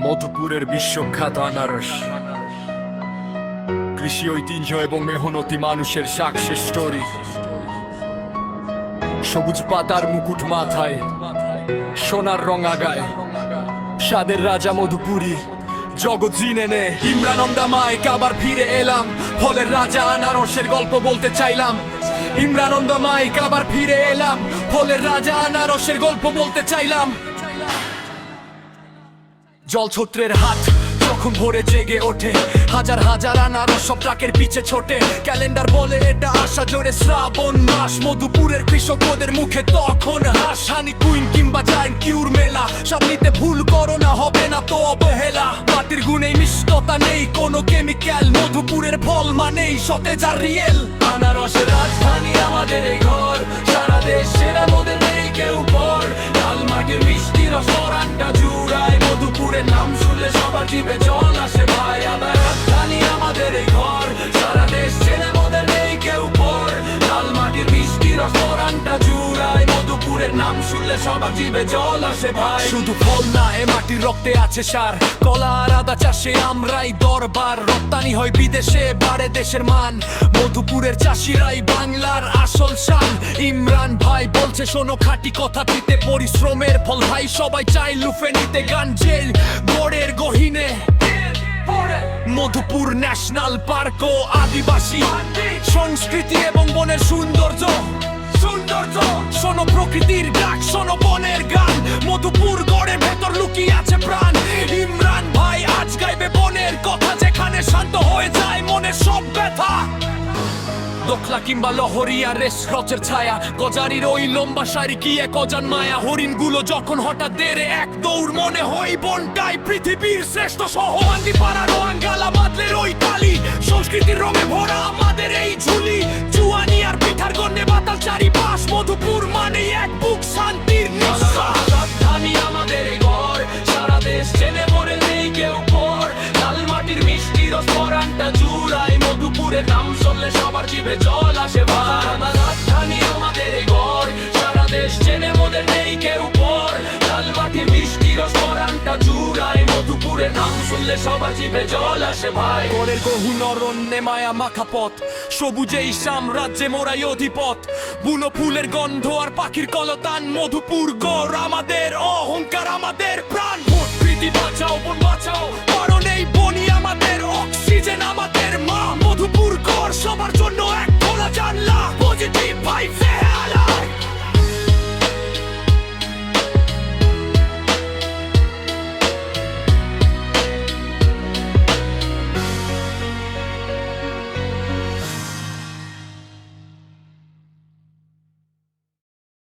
মধুপুরের বিশ্বখ্যাত আনারস, কৃষি ঐতিহ্য এবং মেহনতি মানুষের সাকসেস স্টোরি। সবুজ পাতার মুকুট মাথায়, সোনার রঙা গায়ে, স্বাদের রাজা মধুপুরি জগৎ জিনে নে। ইমরানন্দা মাইক আবার ফিরে এলাম, ফলের রাজা আনারসের গল্প বলতে চাইলাম। ইমরানন্দা মাইক আবার ফিরে এলাম, ফলের রাজা আনারসের গল্প বলতে চাইলাম। জলছত্রের হাত যখন ভোরে জেগে ওঠে, হাজার হাজার আনারস সব ট্রাকের পিছে ছোটে। ক্যালেন্ডার বলে এটা আশা জোরে শ্রাবণ মাস, মধুপুরের কৃষকদের মুখে তখন হাস। হানি কুইন কিংবা জায়ান্ট কিউর মেলা, সব নিতে ভুল করো না, হবে না তো অবহেলা। মাটির গুণেই মিষ্টতা নেই কোনো কেমিক্যাল, মধুপুরের ফল মানেই সতেজ আর রিয়েল। আনারসের রাজধানী আমাদের এই ঘর, সারা দেশ সেরা মোদের নেই কেউ পর। লাল মাটির মিষ্টি রস পরানটা জুড়ায়, মধুপুরের নাম শুনলে সবার জিভে জল আসে ভাই। আবার রাজধানী আমাদের এই ঘর, সারা দেশ ছেড়ে মোদের নেই কেউ পর। লাল মাটির মিষ্টি রস পরানটা জুড়ায়, মধুপুরের নাম শুনলে সবার জিভে জল আসে ভাই। শুধু ফল না, এ মাটির রক্তে আছে সার, কলা আর আদা চাষে আমরাই দরবার। রপ্তানি হয় বিদেশে, বাড়ে দেশের মান, মধুপুরের চাষিরাই বাংলার আসল শান। ইমরান ভাই বলছে শোনো খাঁটি কথা, দিতে পরিশ্রমের ফল ভাই সবাই চাই লুফে নিতে। গান জেল গড়ের গহিনে, মধুপুর ন্যাশনাল পার্ক ও আদিবাসী সংস্কৃতি এবং বনের সৌন্দর্য। শোনো প্রকৃতির ডাক, শোনো বনের গান, মধুপুর গড়ের ভেতর লুকিয়ে আছে প্রাণ। ইমরান ভাই আজ গাইবে বনের কথা, যেখানে শান্ত হয়ে যায় মনের সব ব্যথা। দোকলা কিংবা লহরিয়া রেস রচের ছায়া, গজারির ওই লম্বা সারি কি এক অজান মায়া। হরিণ গুলো যখন হঠাৎ দেরে এক দৌড়, মনে হয় বনটাই পৃথিবীর শ্রেষ্ঠ শহর। মান্দি পাড়া রোয়াঙ্গালা বাদলের ওই কালি, সংস্কৃতির রঙে ভরা আমাদের এই ঝুলি। জুয়ানি আর পিঠার গন্ডে বাতাল চারিপাশ, মধুপুর মানে এক বুক শান্তির নিঃশ্বাস। রাজধানী আমাদের এই ঘর, সারা দেশ চেনে মরে নেই কেউ পর। লাল মাটির মিষ্টি রস পরানটা জুড়ায়, মধুপুরের নাম শুনলে সবার জিভে জল আসে ভাই। আমার রাজধানী আমাদের এই ঘর, সারা দেশ চেনে মোদের নেই কেউ পর। লাল মাটির মিষ্টি রস পরানটা জুড়ায়, মধুপুরের নাম শুনলে সবার জিভে জল আসে ভাই। গড়ের গহীন অরণ্যে মায়া মাখা পথ, সবুজেই সাম্রাজ্যে মোরাই অধিপত। বুনো ফুলের গন্ধ আর পাখির কলতান, মধুপুর গড় আমাদের অহংকার, আমাদের প্রাণ। প্রকৃতি বাঁচাও, বন বাঁচাও, কারণ এই বনই আমাদের অক্সিজেন, আমাদের মা। মধুপুর গড় সবার জন্য এক খোলা জানলা, পজিটিভ ভাইব।